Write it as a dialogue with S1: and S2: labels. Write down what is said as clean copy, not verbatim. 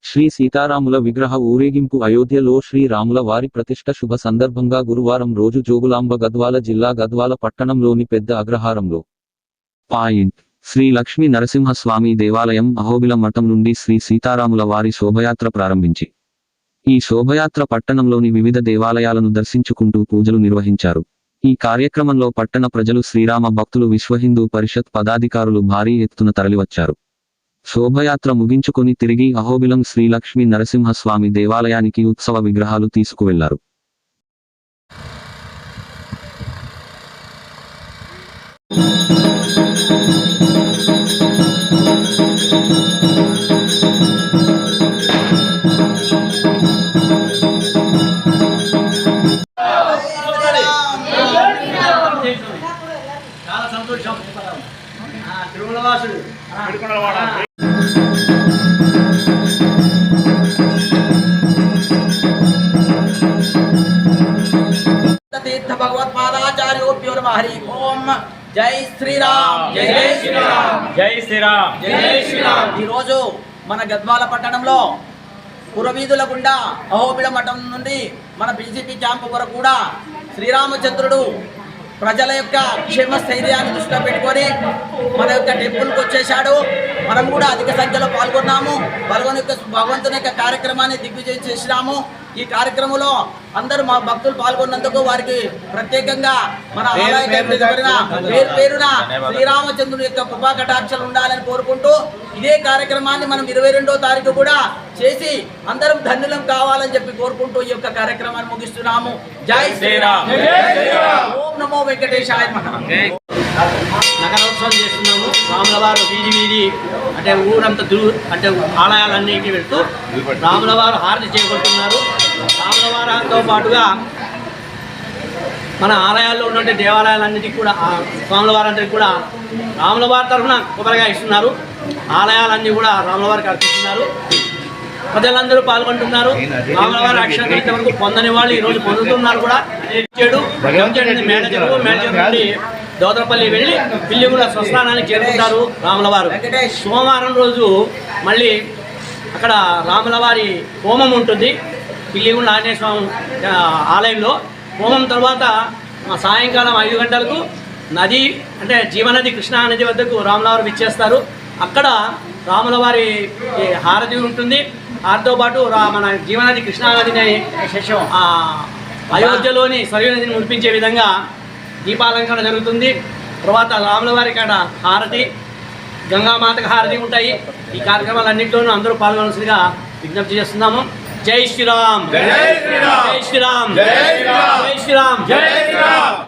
S1: శ్రీ సీతారాముల విగ్రహ ఊరేగింపు అయోధ్యలో శ్రీ రాముల వారి ప్రతిష్ఠ శుభ సందర్భంగా గురువారం రోజు జోగులాంబ గద్వాల జిల్లా గద్వాల పట్టణంలోని పెద్ద అగ్రహారంలో శ్రీ లక్ష్మీ నరసింహస్వామి దేవాలయం అహోబిలం మఠం నుండి శ్రీ సీతారాముల వారి శోభయాత్ర ప్రారంభించి ఈ శోభయాత్ర పట్టణంలోని వివిధ దేవాలయాలను దర్శించుకుంటూ పూజలు నిర్వహించారు. ఈ కార్యక్రమంలో పట్టణ ప్రజలు, శ్రీరామ భక్తులు, విశ్వ హిందూ పరిషత్ పదాధికారులు భారీ ఎత్తున తరలివచ్చారు. శోభయాత్ర ముగించుకొని తిరిగి అహోబిలం శ్రీ లక్ష్మీ నరసింహస్వామి దేవాలయానికి ఉత్సవ విగ్రహాలు తీసుకువెళ్లారు.
S2: చాలా సంతోషం. తిరుమలవాసుడు తీర్థ భగవత్పాదాచార్యోభ్యో నమః. హరి ఓం. జై శ్రీరామ్. జై శ్రీరామ్.
S3: జై శ్రీరామ్.
S2: జై శ్రీరామ్. ఈరోజు మన గద్వాల పట్టణంలో పురవీధుల గుండా అహోబిళ మఠం నుండి మన బీజేపీ క్యాంపు వరకు కూడా శ్రీరామచంద్రుడు ప్రజల యొక్క క్షేమ స్థైర్యాన్ని దృష్టిలో పెట్టుకొని మన యొక్క టెంపుల్కి వచ్చేసాడు. మనం కూడా అధిక సంఖ్యలో పాల్గొన్నాము. భగవంతుని యొక్క కార్యక్రమాన్ని దిగ్విజయం చేసినాము. ఈ కార్యక్రమంలో అందరూ మా భక్తులు పాల్గొన్నందుకు వారికి ప్రత్యేకంగా మన పేరు పేరున శ్రీరామచంద్రుని యొక్క కృపా కటాక్షలు ఉండాలని కోరుకుంటూ ఇదే కార్యక్రమాన్ని మనం 22వ తారీఖు కూడా చేసి అందరం ధన్యులం కావాలని చెప్పి కోరుకుంటూ ఈ యొక్క కార్యక్రమాన్ని ముగిస్తున్నాము. జై శ్రీరామ్. ఓం నమో వెంకటేశాయ నమః. నగరోత్సవం చేస్తున్నాము. రాముల వారు వీధి వీధి అంటే ఊరంతా అంటే ఆలయాలన్నిటికీ వెళ్తూ రాముల వారు హారతి చేయబడుతున్నారు. రాముల వారితో పాటుగా మన ఆలయాల్లో ఉన్నటువంటి దేవాలయాలన్నిటికీ కూడా స్వాముల వారందరికీ కూడా రాముల వారి తరఫున కొబ్బరిగా ఇస్తున్నారు. ఆలయాలన్నీ కూడా రాముల వారికి అర్పిస్తున్నారు. ప్రజలందరూ పాల్గొంటున్నారు. రాముల వారి అక్షరం ఇంతవరకు పొందని వాళ్ళు ఈరోజు పొందుతున్నారు కూడా. మేనేజర్ నుండి దోదరపల్లి వెళ్ళి పిల్లిగూడ స్వస్థానానికి చేరుకుంటారు రాముల వారు. సోమవారం రోజు మళ్ళీ అక్కడ రాముల వారి హోమం ఉంటుంది పిల్లిగూడ ఆంజనేయ స్వామి ఆలయంలో. హోమం తర్వాత సాయంకాలం 5 గంటలకు నది అంటే జీవనది కృష్ణా నది వద్దకు రాముల వారు విచ్చేస్తారు. అక్కడ రాముల వారి హారతి ఉంటుంది. హారతితో పాటు మన జీవనది కృష్ణానదిని అయోధ్యలోని సరియు నదిని ముడిపించే విధంగా దీపాలంకరణ జరుగుతుంది. తర్వాత రాముల వారి కాడ హారతి, గంగామాతకు హారతి ఉంటాయి. ఈ కార్యక్రమాలన్నింటిలోనూ అందరూ పాల్గొనాల్సిందిగా విజ్ఞప్తి చేస్తున్నాము. జై శ్రీరామ్. జై శ్రీరామ్. జై శ్రీరామ్. జై శ్రీరామ్. జై శ్రీరామ్.